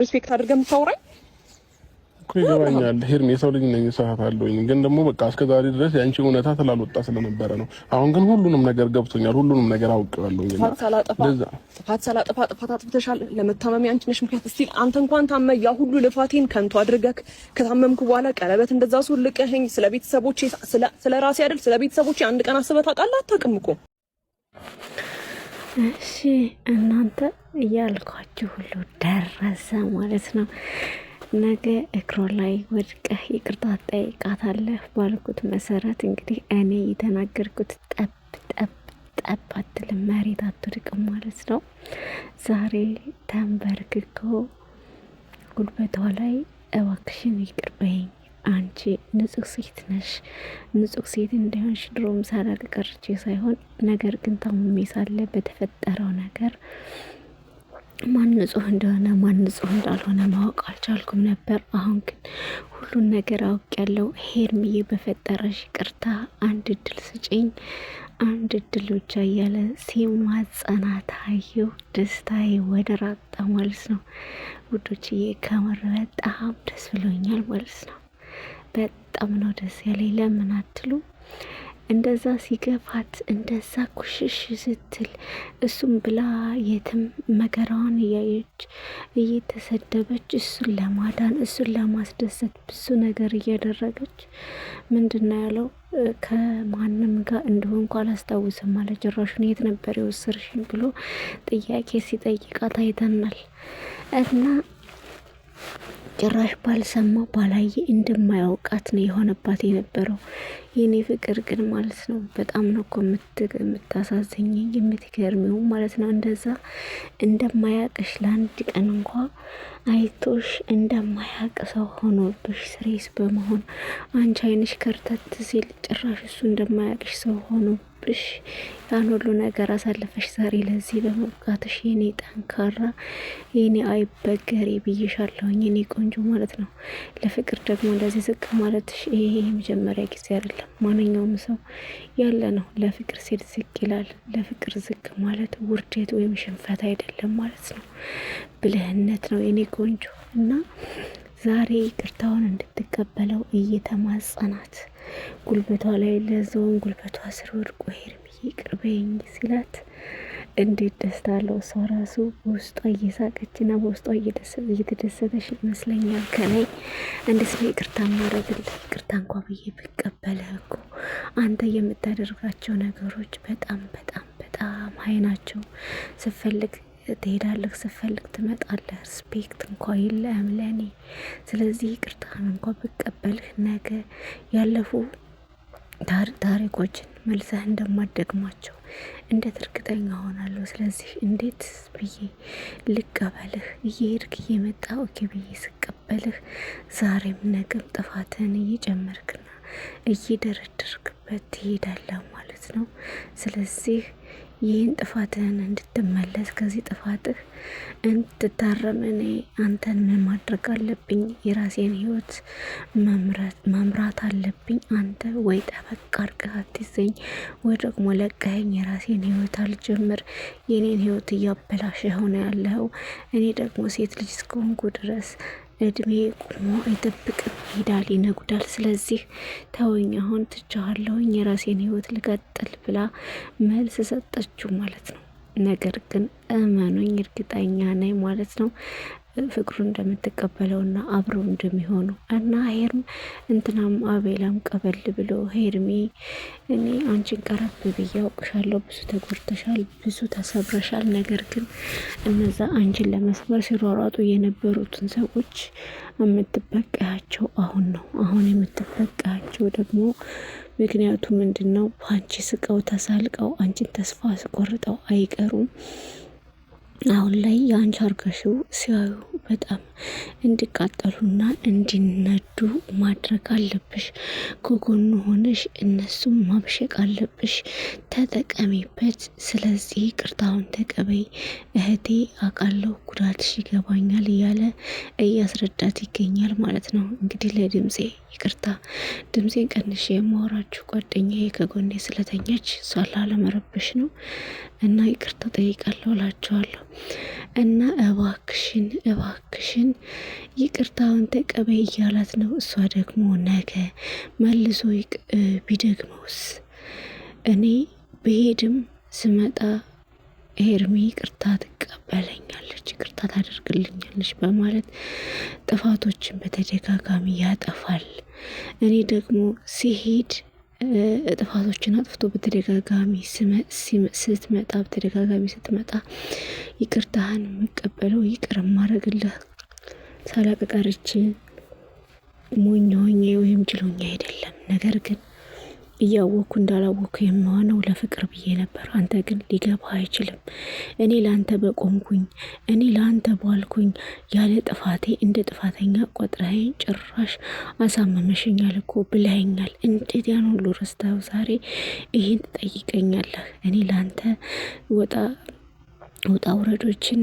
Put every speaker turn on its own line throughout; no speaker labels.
ሪስፔክት አድርገህ የምታወራኝ
እኮ ይገባኛል። ሄርሜ የሰው ልጅ ነኝ፣ ሰዓት አለኝ። ግን ደግሞ በቃ እስከዛሬ ድረስ ያንቺ እውነታ ስላልወጣ ስለነበረ ነው። አሁን ግን ሁሉንም ነገር ገብቶኛል፣ ሁሉንም ነገር አውቄዋለሁ።
ጥፋት ሳላጠፋ ጥፋት አጥፍተሻል። ለመታመም አንቺ ነሽ ምክንያት። እስቲ አንተ እንኳን ታመህ ያ ሁሉ ልፋቴን ከንቱ አድርገህ ከታመምኩ በኋላ ቀለበት እንደዛ ሱልቀኸኝ ስለ ቤተሰቦቼ ስለ ራሴ አይደል ስለ ቤተሰቦቼ አንድ ቀን አስበህ ታውቃለህ? አታውቅም እኮ።
እሺ እናንተ እያልኳችሁ ሁሉ ደረሰ ማለት ነው። ነገ እግሯ ላይ ወድቀህ ይቅርታ ጠይቃታለህ ባልኩት መሰረት እንግዲህ እኔ የተናገርኩት ጠብ ጠብ ጠብ አትልም፣ መሬት አትወድቅም ማለት ነው። ዛሬ ተንበርክኮ ጉልበቷ ላይ እባክሽን ይቅር በይኝ፣ አንቺ ንጹህ ሴት ነሽ፣ ንጹህ ሴት እንደሆንሽ ድሮም ሳላቅ ቀርቼ ሳይሆን ነገር ግን ታምሜ ሳለ በተፈጠረው ነገር ማን ንጹህ እንደሆነ ማን ንጹህ እንዳልሆነ ማወቅ አልቻልኩም ነበር። አሁን ግን ሁሉን ነገር አውቄያለሁ። ሄርሚዬ በፈጠረሽ ይቅርታ አንድ እድል ስጪኝ፣ አንድ እድል ብቻ እያለ ሲማጸናት አየሁ። ደስታዬ ወደር አጣ ማለት ነው ውዶችዬ። ከምር በጣም ደስ ብሎኛል ማለት ነው። በጣም ነው ደስ ያለኝ። ለምን አትሉ? እንደዛ ሲገፋት እንደዛ ኩሽሽ ስትል እሱም ብላ የትም መከራዋን እያየች እየተሰደበች እሱን ለማዳን እሱን ለማስደሰት ብዙ ነገር እያደረገች ምንድነው ያለው? ከማንም ጋር እንደሆንኩ አላስታውስም አለ። ጭራሹን የት ነበር የወሰድሽኝ ብሎ ጥያቄ ሲጠይቃት አይተናል። እና ጭራሽ ባልሰማ ባላየ እንደማያውቃት ነው የሆነባት የነበረው። የኔ ፍቅር ግን ማለት ነው በጣም ነው እኮ የምታሳዝኘኝ የምትገርሚው ማለት ነው። እንደዛ እንደማያቅሽ ለአንድ ቀን እንኳ አይቶሽ እንደማያቅ ሰው ሆኖብሽ ስሬስ በመሆን አንቺ አይንሽ ከርተት ሲል ጭራሽ እሱ እንደማያቅሽ ሰው ሆኖብሽ ያን ሁሉ ነገር አሳልፈሽ ዛሬ ለዚህ በመብቃትሽ የኔ ጠንካራ የኔ አይበገሬ ብዬሻለሁኝ የኔ ቆንጆ ማለት ነው። ለፍቅር ደግሞ እንደዚህ ዝቅ ማለትሽ ይሄ የመጀመሪያ ጊዜ አይደለም። ማንኛውም ሰው ያለ ነው ለፍቅር ሲል ዝቅ ይላል። ለፍቅር ዝቅ ማለት ውርደት ወይም ሽንፈት አይደለም ማለት ነው፣ ብልህነት ነው የኔ ቆንጆ። እና ዛሬ ይቅርታውን እንድትቀበለው እየተማጸናት ጉልበቷ ላይ ለዛውን ጉልበቷ ስር ወድቆ ሄርሚዬ ይቅር በይኝ ሲላት እንዴት ደስታ አለው። እሷ ራሱ በውስጧ እየሳቀችና በውስጧ እየተደሰተች ይመስለኛል። ከላይ እንዴት ነው ይቅርታ ማድረግልህ? ይቅርታ እንኳ ብዬ ብቀበልህ እኮ አንተ የምታደርጋቸው ነገሮች በጣም በጣም በጣም ሀይ ናቸው። ስፈልግ ትሄዳለህ፣ ስፈልግ ትመጣለህ። ሪስፔክት እንኳ የለም ለእኔ። ስለዚህ ይቅርታን እንኳ ብቀበልህ ነገ ያለፉ ታሪኮችን መልሰህ እንደማደግማቸው እንዴት እርግጠኛ ሆናለሁ። ስለዚህ እንዴት ብዬ ልቀበልህ? እየሄድክ እየመጣ ኦኬ ብዬ ስቀበልህ ዛሬም ነገም ጥፋትህን እየጨመርክና እየደረደርክበት ትሄዳለህ ማለት ነው። ስለዚህ ይህን ጥፋትህን እንድትመለስ ከዚህ ጥፋትህ እንድታረም እኔ አንተን ምን ማድረግ አለብኝ? የራሴን ህይወት መምራት አለብኝ። አንተ ወይ ጠበቅ አድርገህ አትይዘኝ ወይ ደግሞ ለቀኸኝ የራሴን ህይወት አልጀምር። የኔን ህይወት እያበላሸህ ሆነ ያለው። እኔ ደግሞ ሴት ልጅ እስከሆንኩ ድረስ እድሜ ቁሞ አይጠብቅም፣ ይሄዳል፣ ይነጉዳል። ስለዚህ ተወኝ፣ አሁን ትቻለሁኝ፣ የራሴን ህይወት ልቀጥል ብላ መልስ ሰጠችው ማለት ነው። ነገር ግን እመኑኝ እርግጠኛ ነኝ ማለት ነው ፍቅሩን እንደምትቀበለውና አብረው እንደሚሆኑ እና ሄርም እንትናም አቤላም ቀበል ብሎ ሄርሚ እኔ አንቺን ቀረብ ብዬ አውቅሻለሁ፣ ብዙ ተጎድተሻል፣ ብዙ ተሰብረሻል። ነገር ግን እነዛ አንቺን ለመስበር ሲሯሯጡ የነበሩትን ሰዎች የምትበቃያቸው አሁን ነው። አሁን የምትበቃያቸው ደግሞ ምክንያቱ ምንድን ነው? በአንቺ ስቀው ተሳልቀው አንቺን ተስፋ አስቆርጠው አይቀሩም። አሁን ላይ የአንቺ አርጋሽው ሲያዩ በጣም እንዲቃጠሉና እንዲነዱ ማድረግ አለብሽ። ከጎኑ ሆነሽ እነሱም ማብሸቅ አለብሽ። ተጠቀሚበት። ስለዚህ ቅርታውን ተቀበይ እህቴ፣ አውቃለሁ ጉዳትሽ ይገባኛል እያለ እያስረዳት ይገኛል ማለት ነው። እንግዲህ ለድምፄ ይቅርታ፣ ድምፄን ቀንሼ የማወራችሁ ጓደኛዬ ከጎኔ ስለተኛች እሷን ላለመረበሽ ነው እና ይቅርታ ጠይቃለሁ እላችኋለሁ። እና እባክሽን ይቅርታውን ተቀበይ እያላት ነው። እሷ ደግሞ ነገ መልሶ ቢደግመውስ እኔ ብሄድም ስመጣ ሄርሚ ይቅርታ ትቀበለኛለች፣ ይቅርታ ታደርግልኛለች በማለት ጥፋቶችን በተደጋጋሚ ያጠፋል። እኔ ደግሞ ሲሄድ ጥፋቶችን አጥፍቶ በተደጋጋሚ ስትመጣ ይቅርታህን የምቀበለው ይቅር ማረግልህ ሳላቀቃርች ሞኝ ሆኜ ወይም ጅሎኛ አይደለም። ነገር ግን እያወኩ እንዳላወኩ የምሆነው ለፍቅር ብዬ ነበር። አንተ ግን ሊገባህ አይችልም። እኔ ለአንተ በቆምኩኝ፣ እኔ ለአንተ ባልኩኝ ያለ ጥፋቴ እንደ ጥፋተኛ ቆጥረኸኝ ጭራሽ አሳመመሽኛል እኮ ብለኸኛል። እንዴት ያን ሁሉ ረስተኸው ዛሬ ይሄን ትጠይቀኛለህ? እኔ ለአንተ ውጣ ውረዶችን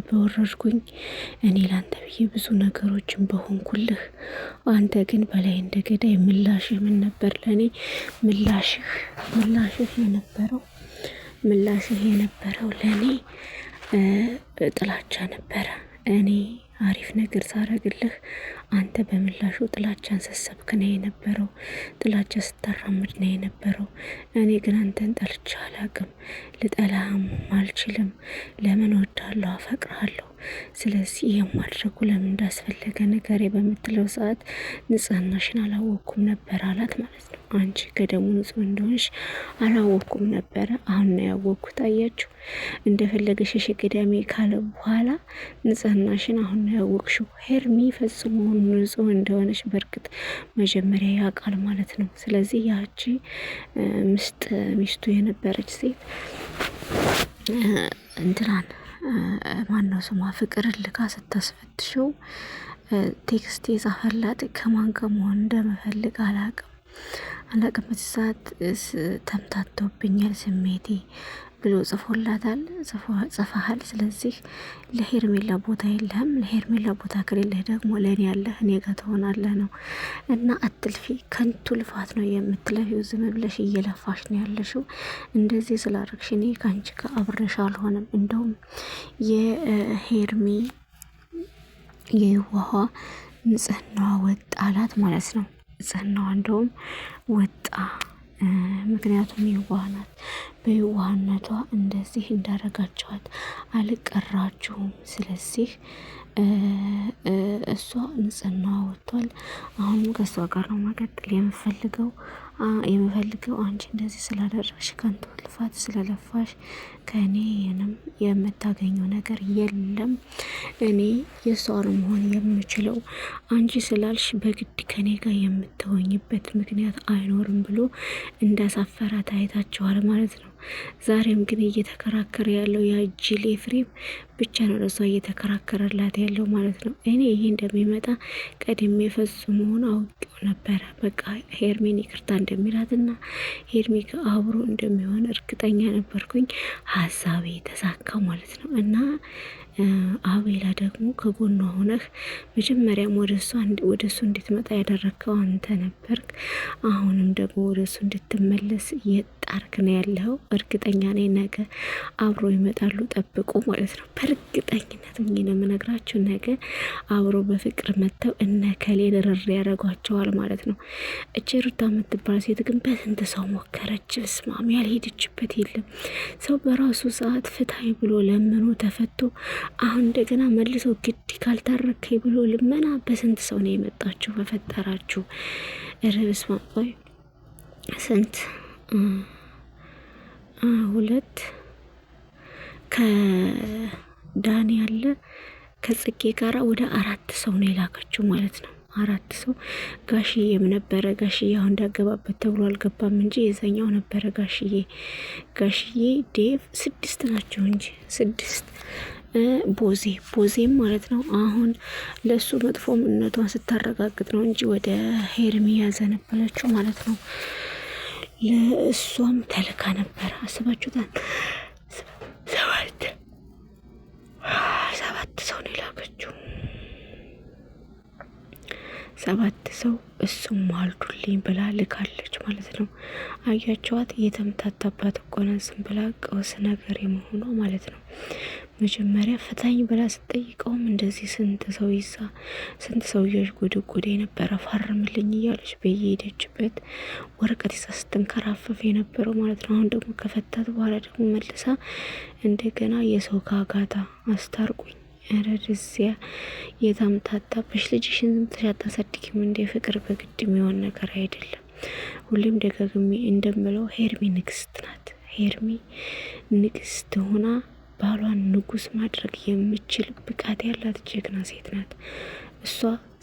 በወረድኩኝ እኔ ላንተ ብዬ ብዙ ነገሮችን በሆንኩልህ፣ አንተ ግን በላይ እንደ ገዳይ ምላሽህ ምን ነበር? ለእኔ ምላሽህ የነበረው ለእኔ ጥላቻ ነበረ። እኔ አሪፍ ነገር ሳረግልህ አንተ በምላሹ ጥላቻን ሰሰብክ ነው የነበረው፣ ጥላቻ ስታራምድ ነው የነበረው። እኔ ግን አንተን ጠልቼ አላቅም፣ ልጠላህም አልችልም። ለምን ወዳለሁ፣ አፈቅርሃለሁ። ስለዚህ የማድረጉ ለምን እንዳስፈለገ ነገሬ በምትለው ሰዓት ንጽህናሽን አላወቅኩም ነበር አላት ማለት ነው። አንቺ ከደሙ ንጹህ እንደሆንሽ አላወቅኩም ነበረ፣ አሁን ነው ያወቅኩት። አያችሁ፣ እንደፈለገ ሸሸ ገዳሜ ካለ በኋላ ንጽህናሽን አሁን ነው ያወቅሽው። ሄርሚ ፈጽሞ ንጹህ እንደሆነች በእርግጥ መጀመሪያ ያውቃል ማለት ነው። ስለዚህ ያቺ ሚስቱ የነበረች ሴት እንትናን ማነው ስሟ ፍቅርን ልካ ስታስፈትሸው ቴክስት የጻፈላት ከማን ጋር መሆን እንደምፈልግ አላቅም። በዚህ ሰዓት ተምታቶብኛል ስሜቴ ብሎ ጽፎላታል፣ ጽፈሃል። ስለዚህ ለሄርሜላ ቦታ የለህም፣ ለሄርሜላ ቦታ ከሌለህ ደግሞ ለእኔ ያለህ እኔ ጋር ትሆናለህ ነው። እና አትልፊ፣ ከንቱ ልፋት ነው የምትለፊው። ዝም ብለሽ እየለፋሽ ነው ያለሽው። እንደዚህ ስላረግሽ እኔ ከአንቺ ጋር አብረሽ አልሆነም። እንደውም የሄርሚ የውሃ ንጽህናዋ ወጣላት ማለት ነው። ንጽህናዋ እንደውም ወጣ። ምክንያቱም የዋህ ናት። በየዋህነቷ እንደዚህ እንዳረጋችኋት አልቀራችሁም። ስለዚህ እሷ ንጽህናዋ ወጥቷል። አሁንም ከእሷ ጋር ነው መቀጠል የምፈልገው አንቺ እንደዚህ ስላደረግሽ ከንቱ ልፋት ስለለፋሽ ከእኔ የምታገኘው ነገር የለም። እኔ የእሷ መሆን የምችለው አንቺ ስላልሽ በግድ ከኔ ጋር የምትሆኝበት ምክንያት አይኖርም ብሎ እንዳሳፈራት አይታችኋል ማለት ነው። ዛሬም ግን እየተከራከረ ያለው ያጅል ኤፍሬም ብቻ ነው ለሷ እየተከራከረላት ያለው ማለት ነው። እኔ ይሄ እንደሚመጣ ቀድሜ ፈጽሞውን አውቄው ነበረ። በቃ ሄርሜን ይቅርታ እንደሚላትና ሄርሜ አብሮ እንደሚሆን እርግጠኛ ነበርኩኝ። ሀሳቤ ተሳካ ማለት ነው። እና አቤላ ደግሞ ከጎኗ ሆነህ መጀመሪያም ወደ እሱ እንድትመጣ ያደረግከው አንተ ነበርክ። አሁንም ደግሞ ወደ እሱ እንድትመለስ እየጣርክ ነው ያለው። እርግጠኛ ነኝ ነገ አብሮ ይመጣሉ፣ ጠብቁ ማለት ነው። በእርግጠኝነት ነው የምነግራችሁ፣ ነገ አብሮ በፍቅር መጥተው እነ ከሌ ድርር ያደርጓቸዋል ማለት ነው። እቺ ሩታ የምትባል ሴት ግን በስንት ሰው ሞከረች፣ ስማም ያልሄደችበት የለም። ሰው በራሱ ሰዓት ፍታይ ብሎ ለምኖ ተፈቶ አሁን እንደገና መልሶ ግድ ካልታረከኝ ብሎ ልመና በስንት ሰው ነው የመጣችሁ? በፈጠራችሁ ርዕስ ማቆይ ስንት ሁለት ከዳኒ ያለ ከጽጌ ጋራ ወደ 4 ሰው ነው የላከችው ማለት ነው። 4 ሰው ጋሽዬም ነበረ። ጋሽዬ አሁን እንዳገባበት ተብሎ አልገባም እንጂ የዛኛው ነበረ ጋሽዬ ዴቭ 6 ናቸው እንጂ 6 ቦዜም ማለት ነው። አሁን ለሱ መጥፎ ምነቷን ስታረጋግጥ ነው እንጂ ወደ ሄርሚ ያዘነበለችው ማለት ነው። ለእሷም ተልካ ነበር። አስባችሁታል? 7 ሰው ነው የላከችው። 7 ሰው እሱም አልዱልኝ ብላ ልካለች ማለት ነው። አያቸዋት እየተምታታባት እኮ ነው ዝም ብላ ቀውስ ነገር የመሆኗ ማለት ነው። መጀመሪያ ፍታኝ ብላ ስትጠይቀውም እንደዚህ ስንት ሰው ይዛ ስንት ሰውዬዎች ጉድ የነበረ ፈርምልኝ እያለች በየሄደችበት ወረቀት ይዛ ስትንከራፈፍ የነበረው ማለት ነው። አሁን ደግሞ ከፈታት በኋላ ደግሞ መልሳ እንደገና የሰው ጋጋታ አስታርቁኝ ረድዚያ የታምታታብሽ ልጅሽን ዝም ብለሽ አታሳድጊም እንደ ፍቅር በግድ የሚሆን ነገር አይደለም። ሁሌም ደጋግሜ እንደምለው ሄርሚ ንግስት ናት። ሄርሚ ንግስት ሆና ባሏን ንጉስ ማድረግ የምችል ብቃት ያላት ጀግና ሴት ናት። እሷ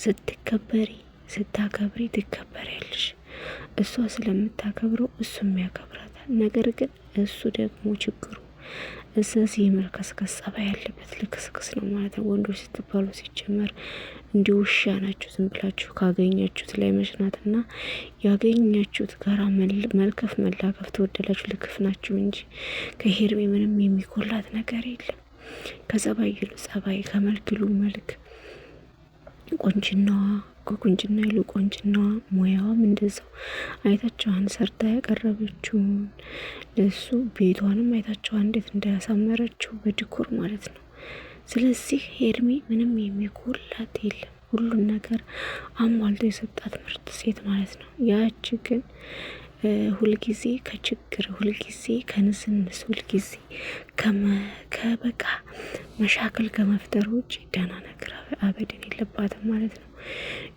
ስትከበሪ ስታከብሪ ትከበሪያለሽ። እሷ ስለምታከብረው እሱም ያከብራታል። ነገር ግን እሱ ደግሞ ችግሩ እዚህ የመልከስከስ ጸባይ ያለበት ልክስክስ ነው ማለት ነው። ወንዶች ስትባሉ ሲጀመር እንዲህ ውሻ ናችሁ። ዝም ብላችሁ ካገኛችሁት ላይ መሽናትና ያገኛችሁት ጋራ መልከፍ መላከፍ ተወደላችሁ ልክፍ ናችሁ እንጂ ከሄርሜ ምንም የሚኮላት ነገር የለም። ከጸባይ ይሉ ጸባይ፣ ከመልክ ይሉ መልክ፣ ቆንጅናዋ ከቁንጅና ይሉ ቆንጅናዋ፣ ሙያዋም እንደዛው አይታቸዋን ሰርታ ያቀረበችውን ለሱ ቤቷንም አይታቸዋን እንዴት እንዳያሳመረችው በዲኮር ማለት ነው። ስለዚህ ሄርሚ ምንም የሚጎላት የለም። ሁሉን ነገር አሟልቶ የሰጣት ምርጥ ሴት ማለት ነው። ያቺ ግን ሁልጊዜ ከችግር ሁልጊዜ ከንስንስ ሁልጊዜ ከበቃ መሻክል ከመፍጠር ውጭ ደህና ነገር አበደን የለባትም ማለት ነው።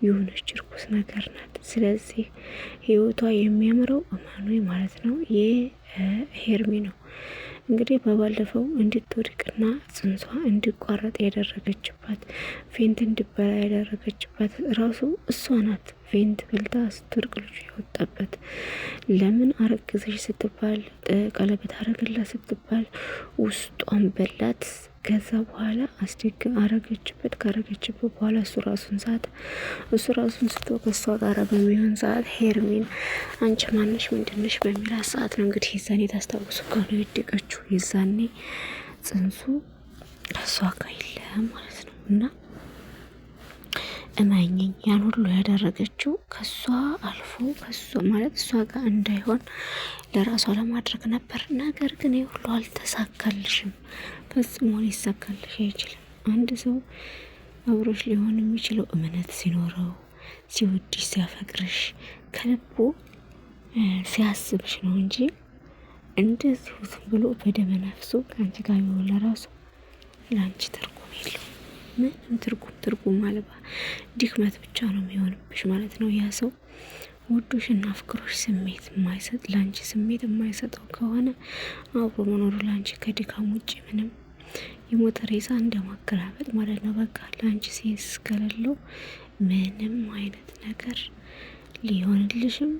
የሆነች ርኩስ ነገር ናት። ስለዚህ ህይወቷ የሚያምረው እማኑ ማለት ነው የሄርሚ ነው። እንግዲህ በባለፈው እንድትወድቅና ጽንሷ እንዲቋረጥ ያደረገችባት ፌንት እንዲበላ ያደረገችባት ራሱ እሷ ናት። ፌንት በልታ ስትወድቅ ልጁ ያወጣበት ለምን አረግዘሽ ስትባል ቀለበት አረግላ ስትባል ውስጧን በላት። ከዛ በኋላ አረገችበት። ካረገችበት በኋላ እሱ ራሱን ስቶ ከሷ ጋር በሚሆን ሰዓት ሄርሜን አንቺ ማነሽ ምንድነሽ በሚላት ሰዓት ነው እንግዲህ የዛኔ ታስታውሱ ከሆነ የወደቀችው። የዛኔ ጽንሱ ከሷ ጋር የለም ማለት ነው። እና እማኝኝ ያን ሁሉ ያደረገችው ከሷ አልፎ ከሷ ማለት እሷ ጋር እንዳይሆን ለራሷ ለማድረግ ነበር። ነገር ግን ይህ ሁሉ አልተሳካልሽም። ፈጽሞ ሊሳካልሽ አይችልም። አንድ ሰው አብሮሽ ሊሆን የሚችለው እምነት ሲኖረው፣ ሲወድሽ፣ ሲያፈቅርሽ፣ ከልቡ ሲያስብሽ ነው እንጂ እንደዚሁ ዝም ብሎ በደመ ነፍሱ ከአንቺ ጋር ቢሆን ለራሱ ለአንቺ ትርጉም የለው። ምንም ትርጉም አልባ ድክመት ብቻ ነው የሚሆንብሽ ማለት ነው። ያ ሰው ወዶሽና ፍቅሮሽ ስሜት የማይሰጥ ለአንቺ ስሜት የማይሰጠው ከሆነ አብሮ መኖሩ ለአንቺ ከድካም ውጭ ምንም የሞተ ሬሳ እንደማገላበጥ ማለት ነው። በቃ ለአንቺ ሴንስ ከሌለው ምንም አይነት ነገር ሊሆንልሽም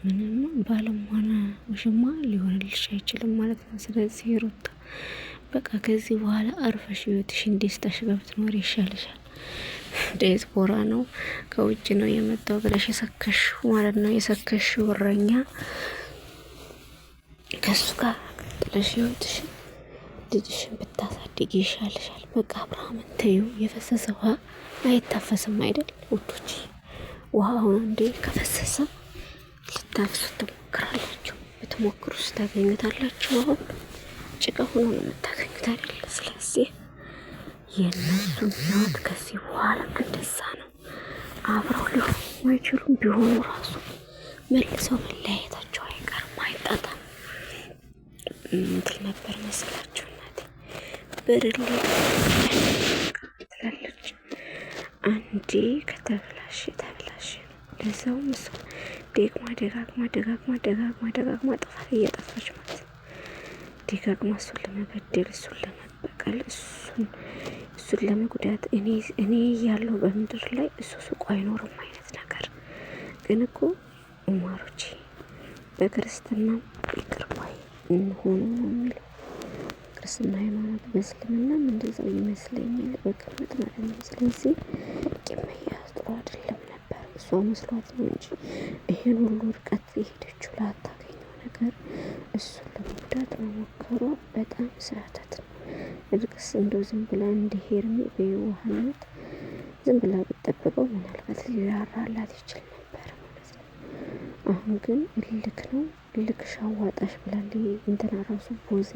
ምንም ባለም ሆነ ውሽማ ሊሆንልሽ አይችልም ማለት ነው። ስለዚህ ሩታ በቃ ከዚህ በኋላ አርፈሽ ህይወትሽን ደስታሽ ጋር ብትኖር ይሻልሻል። ዲያስፖራ ነው ከውጭ ነው የመጣው ብለሽ የሰከሽው ማለት ነው። የሰከሽው እረኛ ከሱ ጋር ጥለሽ ህይወትሽን ልጅሽን ብታሳድጊ ይሻልሻል። በቃ አብርሃምን ተዩ። የፈሰሰ ውሃ አይታፈስም አይደል ውዶች? ውሃ አሁን እንዴ ከፈሰሰ ልታፍሱት ትሞክራላችሁ። ብትሞክሩስ ታገኙታላችሁ። አሁን ጭቃ ሆኖ ነው የምታገኙት አይደል? ስለዚህ የእነሱ ህይወት ከዚህ በኋላ እንደዛ ነው። አብረው ሊሆኑ አይችሉም። ቢሆኑ ራሱ መልሰው መለያየታቸው አይቀርም፣ አይጣጣም። እንትን ነበር መስላችሁ እናቴ በርሌ ትላለች። አንዴ ከተብላሽ ተብላሽ ነው። ለዛውም እሱ ደጋግማ ጥፋት እያጠፋች ማለት ነው። ደጋግማ እሱን ለመበደል እሱን ለመበቀል እሱን ለመጉዳት እኔ ያለው በምድር ላይ እሱ ሱቁ አይኖርም አይነት ነገር። ግን እኮ ኡማሮቼ በክርስትና ይቅር ባይ እንሆኑ ነው የሚለው። ክርስትና ሃይማኖት በእስልምናም እንደዛው ይመስለኛል በቅርበት ማለት ነው። ስለዚህ ቂመያዝ ጥሩ አይደለም ነበር። እሷ መስሏት ነው እንጂ ይሄን ሁሉ ርቀት የሄደችው ላታገኘው ነገር እሱን ለመጉዳት መሞከሯ በጣም ስህተት ነው። እርግስ እንደው ዝም ብላ እንደ ሄርሜ በየዋህነት ዝም ብላ ብትጠብቀው ምናልባት ሊራራላት ይችል ነበር ማለት ነው። አሁን ግን እልክ ነው። እልክሽ አዋጣሽ ብላለች እንትና ራሱ ቦዜ።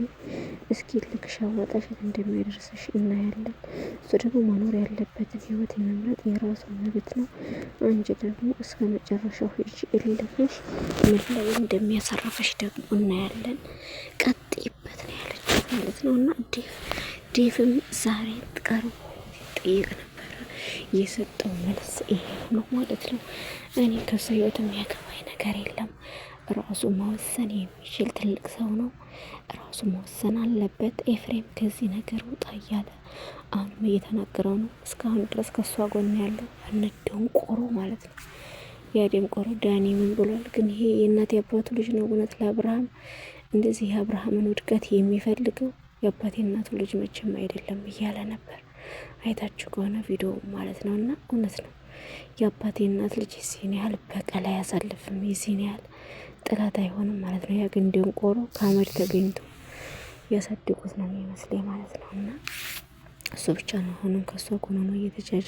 እስኪ እልክሽ አዋጣሽ እንደሚያደርስሽ እናያለን። እሱ ደግሞ መኖር ያለበትን ህይወት የመምረጥ የራሱ መብት ነው። አንቺ ደግሞ እስከ መጨረሻው ሂጂ፣ እልክሽ ምን ላይ እንደሚያሳርፍሽ ደግሞ እናያለን። ቀጥይበት ነው ያለችው ማለት ነው። እና ዴቭም ዛሬ ቀርቦ ጠይቅ ነበረ። የሰጠው መልስ ይሄ ነው ማለት ነው። እኔ ከሱ ህይወት የሚያገባኝ ነገር የለም። ራሱ መወሰን የሚችል ትልቅ ሰው ነው። ራሱ መወሰን አለበት። ኤፍሬም ከዚህ ነገር ውጣ እያለ አሁንም እየተናገረው ነው። እስካሁን ድረስ ከሷ ጎን ያለው ደንቆሮ ማለት ነው። ያ ደንቆሮ ዳኒ ምን ብሏል? ግን ይሄ የእናት የአባቱ ልጅ ነው። እውነት ለአብርሃም እንደዚህ የአብርሃምን ውድቀት የሚፈልገው የአባቴ እናቱ ልጅ መቼም አይደለም እያለ ነበር። አይታችሁ ከሆነ ቪዲዮ ማለት ነው። እና እውነት ነው። የአባቴ እናት ልጅ የዚህን ያህል በቀል አያሳልፍም፣ የዚህን ያህል ጥላት አይሆንም ማለት ነው። ያ ግን ደንቆሮ ከአመድ ተገኝቶ ያሳድጉት ነው የሚመስለኝ ማለት ነው። እና እሱ ብቻ ነው አሁንም ከሷ ጎን ነው እየተጃጀ